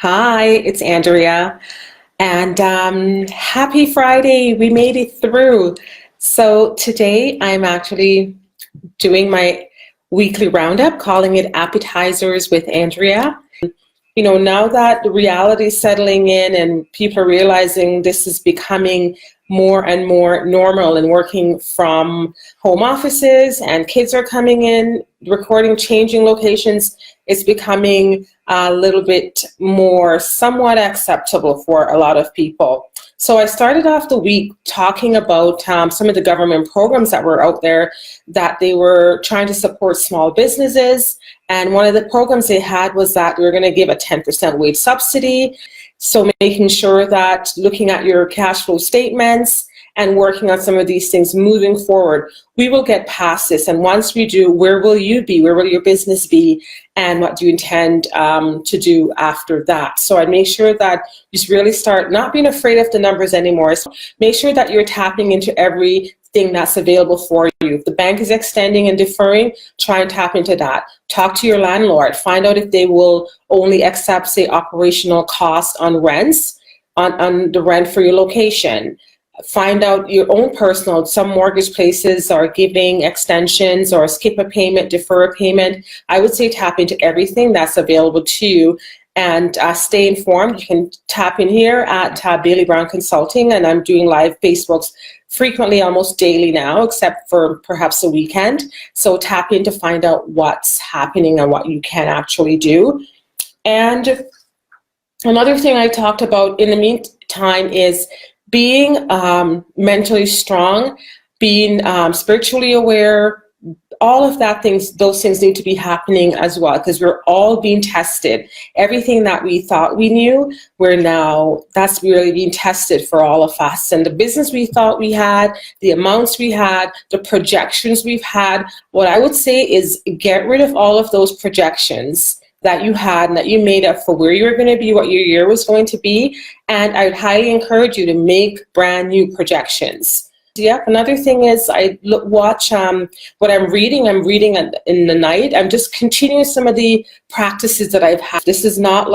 Hi, it's Andrea, and happy Friday. We made it through. So today I'm actually doing my weekly roundup, calling it Appetizers with Andrea. Now that the reality is settling in and people are realizing this is becoming more and more normal and working from home offices and kids are coming in, recording, changing locations, it's becoming a little bit more somewhat acceptable for a lot of people. So I started off the week talking about some of the government programs that were out there that they were trying to support small businesses. And one of the programs they had was that we were going to give a 10% wage subsidy. So making sure that looking at your cash flow statements and working on some of these things moving forward, we will get past this. And once we do, where will you be? Where will your business be? And what do you intend to do after that? So I'd make sure that you just really start not being afraid of the numbers anymore. So make sure that you're tapping into everything that's available for you. If the bank is extending and deferring, try and tap into that. Talk to your landlord. Find out if they will only accept, say, operational costs on rents, on the rent for your location. Find out your own personal, some mortgage places are giving extensions or skip a payment, defer a payment. I would say tap into everything that's available to you and stay informed. You can tap in here at Bailey Brown Consulting, and I'm doing live Facebooks frequently, almost daily now, except for perhaps a weekend. So tap in to find out what's happening and what you can actually do. And another thing I talked about in the meantime is being mentally strong, being spiritually aware, all of those things need to be happening as well, because we're all being tested. Everything that we thought we knew, that's really being tested for all of us. And the business we thought we had, the amounts we had, the projections we've had, what I would say is get rid of all of those projections that you had and that you made up for where you were going to be, what your year was going to be. And I would highly encourage you to make brand new projections. Yeah, another thing is watch what I'm reading in the night. I'm just continuing some of the practices that I've had. This is not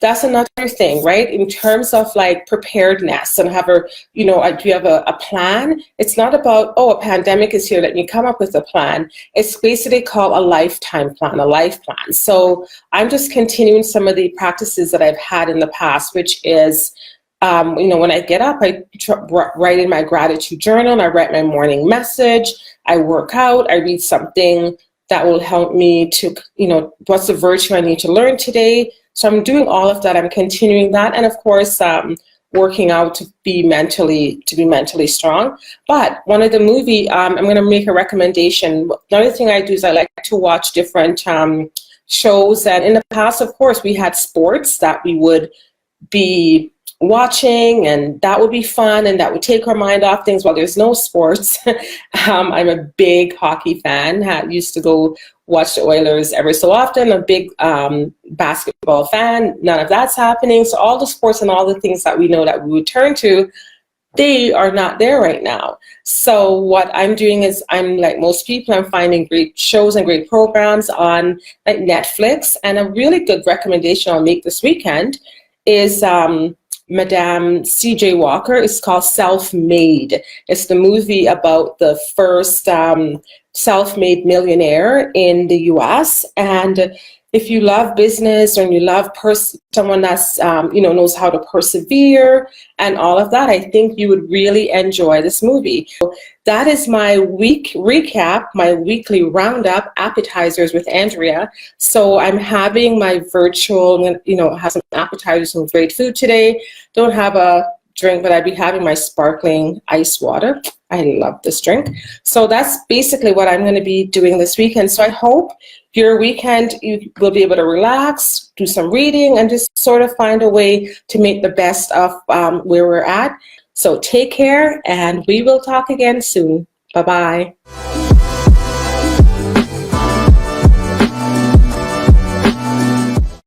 that's another thing, right? In terms of preparedness and do you have a plan? It's not about, a pandemic is here, let me come up with a plan. It's basically called a lifetime plan, a life plan. So I'm just continuing some of the practices that I've had in the past, which is when I get up, I write in my gratitude journal, and I write my morning message, I work out, I read something that will help me to, what's the virtue I need to learn today. So I'm doing all of that. I'm continuing that. And of course, working out to be mentally strong. But one of the I'm going to make a recommendation. Another thing I do is I like to watch different shows. And in the past, of course, we had sports that we would be watching, and that would be fun and that would take our mind off things. Well, there's no sports. I'm a big hockey fan. Used to go watch the Oilers ever so often. A big basketball fan. None of that's happening. So all the sports and all the things that we know that we would turn to, they are not there right now. So what I'm doing is, I'm like most people, I'm finding great shows and great programs on Netflix. And a really good recommendation I'll make this weekend is Madame C.J. Walker. It's called Self-Made. It's the movie about the first self-made millionaire in the U.S. And if you love business or you love someone that's knows how to persevere and all of that, I think you would really enjoy this movie. So that is my week recap, my weekly roundup, Appetizers with Andrea. So I'm having my virtual, have some appetizers, some great food today. Don't have a drink, but I'd be having my sparkling ice water. I love this drink. So that's basically what I'm going to be doing this weekend. So I hope your weekend you will be able to relax, do some reading, and just sort of find a way to make the best of where we're at. So take care, and we will talk again soon. Bye-bye.